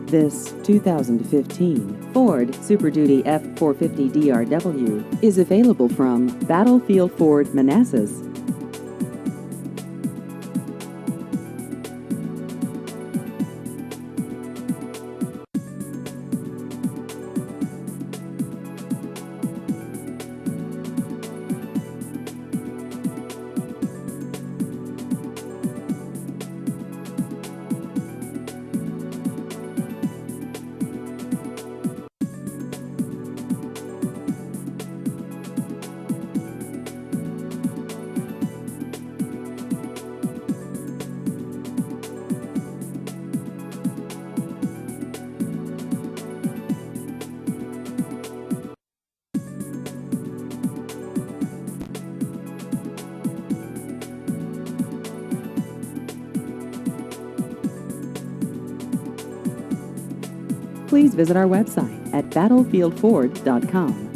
This 2015 Ford Super Duty F450 DRW is available from Battlefield Ford, Manassas. Please visit our website at battlefieldford.com.